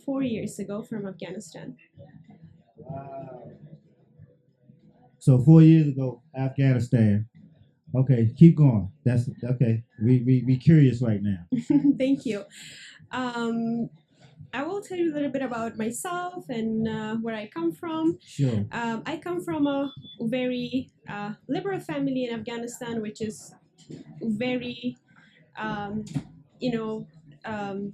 4 years ago from Afghanistan. Wow. So 4 years ago, Afghanistan. Okay, keep going. That's okay. We curious right now. Thank you. Um, I will tell you a little bit about myself and where I come from. Sure. I come from a very liberal family in Afghanistan, which is very, um, you know, um,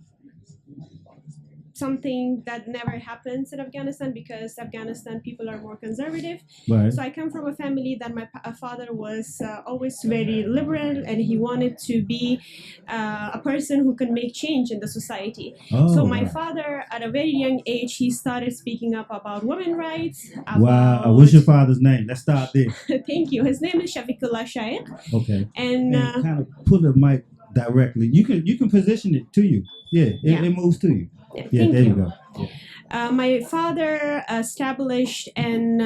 something that never happens in Afghanistan because Afghanistan people are more conservative. Right. So I come from a family that my father was always very liberal and he wanted to be a person who can make change in the society. Oh, So my right. father, at a very young age, he started speaking up about women's rights. Wow. What's your father's name? Let's start there. Thank you. His name is Shafiqullah Shaikh. Okay. And kind of put the mic directly. You can position it to you. Yeah, it moves to you. Yeah, thank there you you. go. Yeah. My father established in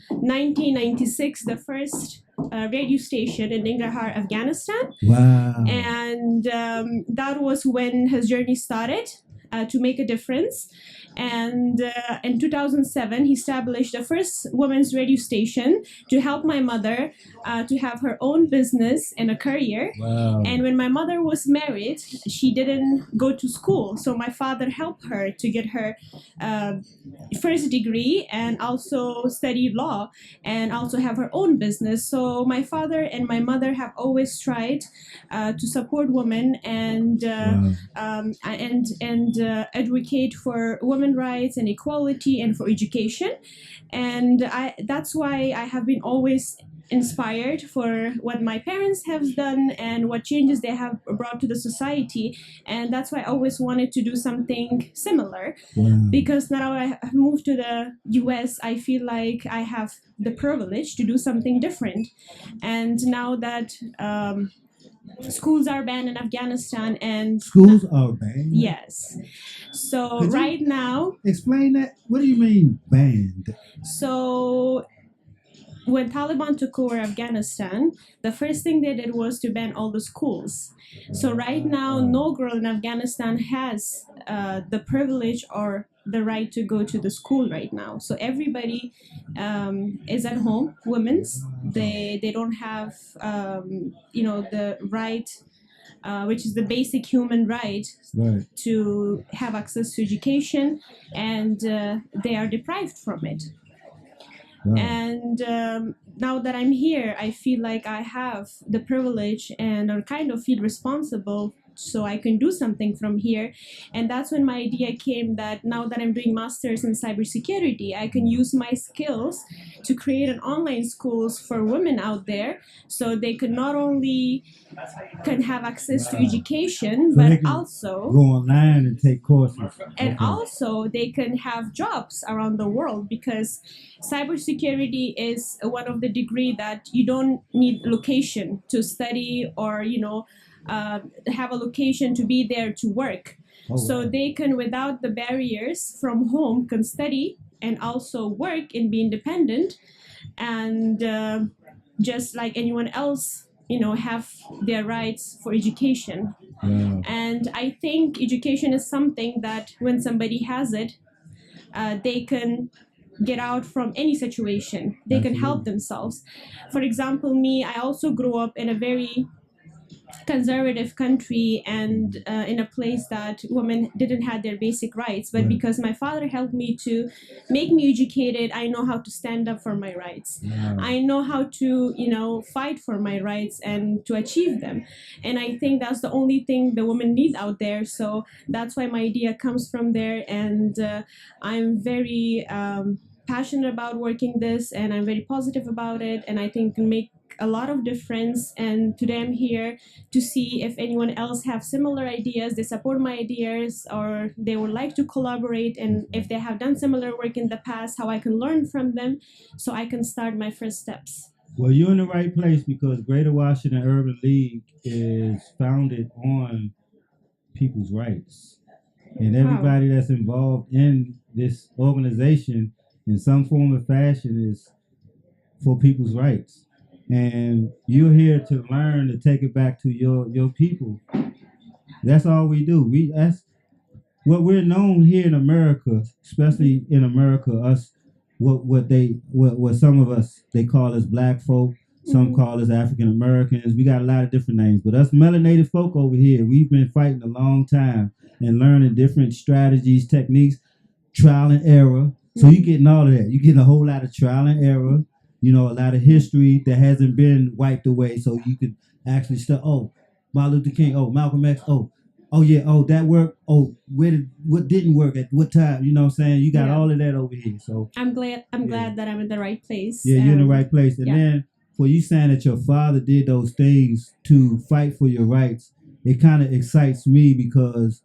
1996 the first radio station in Nangarhar, Afghanistan. Wow. And that was when his journey started to make a difference. And in 2007, he established the first women's radio station to help my mother to have her own business and a career. Wow. And when my mother was married, she didn't go to school. So my father helped her to get her first degree and also study law and also have her own business. So my father and my mother have always tried to support women and advocate for women's rights and equality and for education. And that's why I have been always inspired for what my parents have done and what changes they have brought to the society. And that's why I always wanted to do something similar. Wow. Because now I have moved to the US, I feel like I have the privilege to do something different. And now that schools are banned in Afghanistan and schools are banned. Yes. So right now, explain that. What do you mean banned? So when Taliban took over Afghanistan, the first thing they did was to ban all the schools. So right now, no girl in Afghanistan has the privilege or the right to go to the school right now. So everybody is at home. Women's they don't have the right. Which is the basic human right to have access to education, and they are deprived from it. Wow. And now that I'm here, I feel like I have the privilege and I kind of feel responsible so I can do something from here. And that's when my idea came that now that I'm doing masters in cybersecurity, I can use my skills to create an online schools for women out there so they can not only can have access to education, so but also go online and take courses. And also they can have jobs around the world because cybersecurity is one of the degree that you don't need location to study or, have a location to be there to work. So they can, without the barriers from home, can study and also work and be independent and just like anyone else, have their rights for education. Yeah. And I think education is something that when somebody has it, they can get out from any situation. They can help themselves. For example, me, I also grew up in a very conservative country and in a place that women didn't have their basic rights, but because my father helped me to make me educated, I know how to stand up for my rights. I know how to fight for my rights and to achieve them. And I think that's the only thing the women need out there. So that's why my idea comes from there, and I'm very passionate about working this, and I'm very positive about it, and I think can make a lot of difference. And today I'm here to see if anyone else have similar ideas, they support my ideas, or they would like to collaborate, and if they have done similar work in the past, how I can learn from them so I can start my first steps. Well, you're in the right place because Greater Washington Urban League is founded on people's rights. And everybody that's involved in this organization in some form or fashion is for people's rights. And you're here to learn to take it back to your people. That's all we do. what we're known here in America, especially in America, us what some of us they call us black folk, some Mm-hmm. call us African Americans. We got a lot of different names, but us melanated folk over here, we've been fighting a long time and learning different strategies, techniques, trial and error. So you're getting all of that. You're getting a whole lot of trial and error. You know, a lot of history that hasn't been wiped away. So you could actually start. Oh, Martin Luther King. Oh, Malcolm X. Oh yeah. Oh, that worked. Oh, what didn't work at what time? You know what I'm saying? You got Yeah. all of that over here. So I'm yeah, glad that I'm in the right place. yeah, you're in the right place. And Yeah. then for you saying that your father did those things to fight for your rights, it kind of excites me because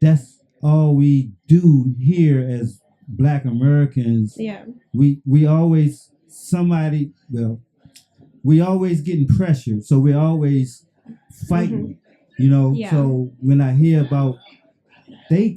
that's all we do here as Black Americans. Yeah. We always somebody well we always getting pressured, so we're always fighting. You know, Yeah. so when I hear about they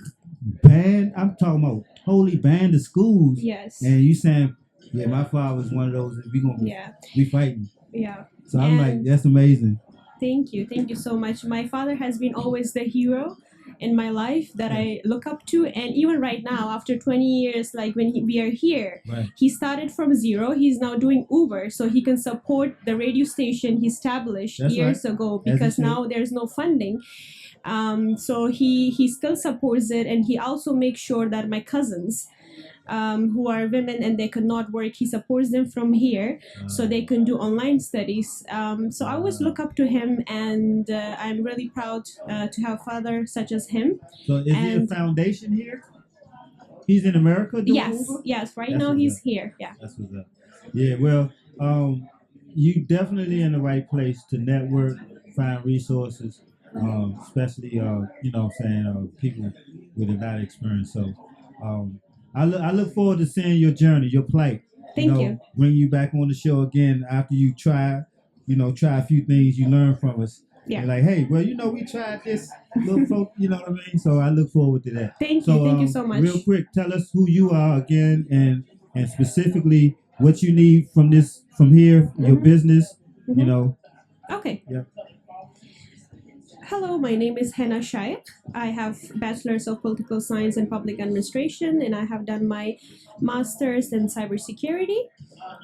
I'm talking about totally banned the schools, Yes. and you saying, yeah, my father was one of those. We gonna Yeah. we fighting. Yeah. So I'm like, And that's amazing. thank you so much. My father has been always the hero in my life that Yeah. I look up to, and even right now, after 20 years, like when we are here, Right. he started from zero. He's now doing Uber, so he can support the radio station he established That's years right. ago As you because should. now there's no funding. So he still supports it, and he also makes sure that my cousins, who are women and they could not work, he supports them from here so they can do online studies. So I always look up to him, and I'm really proud to have a father such as him. So is he a And foundation here? He's in America doing yes, Uber? yes, right That's now what's he's up. here. Yeah. That's what's up. Yeah, well, you definitely in the right place to network, find resources, especially you know what I'm saying, people with a lot of experience. So I look forward to seeing your journey, your plight. Thank you. Bring you back on the show again after you try a few things you learn from us. Yeah. You're like, hey, well, we tried this, little folk, you know what I mean? So I look forward to that. Thank So, you. Thank you so much. real quick, tell us who you are again, and specifically what you need from here, your business. You know. Okay. Yeah. Hello, my name is Hena Shaikh. I have Bachelor's of Political Science and Public Administration, and I have done my Master's in Cybersecurity.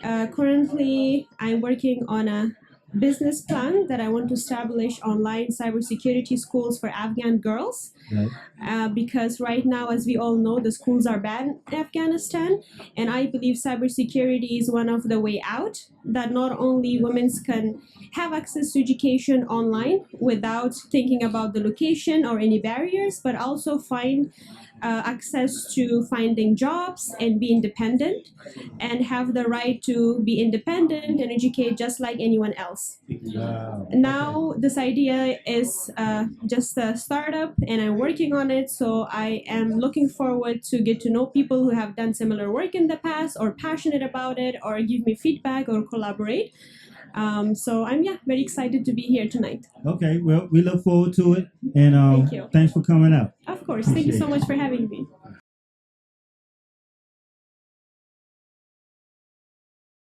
Currently, I'm working on a business plan that I want to establish online cybersecurity schools for Afghan girls. Right. Because right now, as we all know, the schools are banned in Afghanistan, and I believe cybersecurity is one of the way out, that not only women can have access to education online without thinking about the location or any barriers, but also find access to finding jobs and be independent and have the right to be independent and educate just like anyone else. Wow. Now this idea is just a startup, and I'm working on it, so I am looking forward to get to know people who have done similar work in the past or passionate about it or give me feedback or collaborate. So I'm very excited to be here tonight. Okay. Well, we look forward to it, and Thank you. thanks for coming out. Of course. Thank you so much for having me.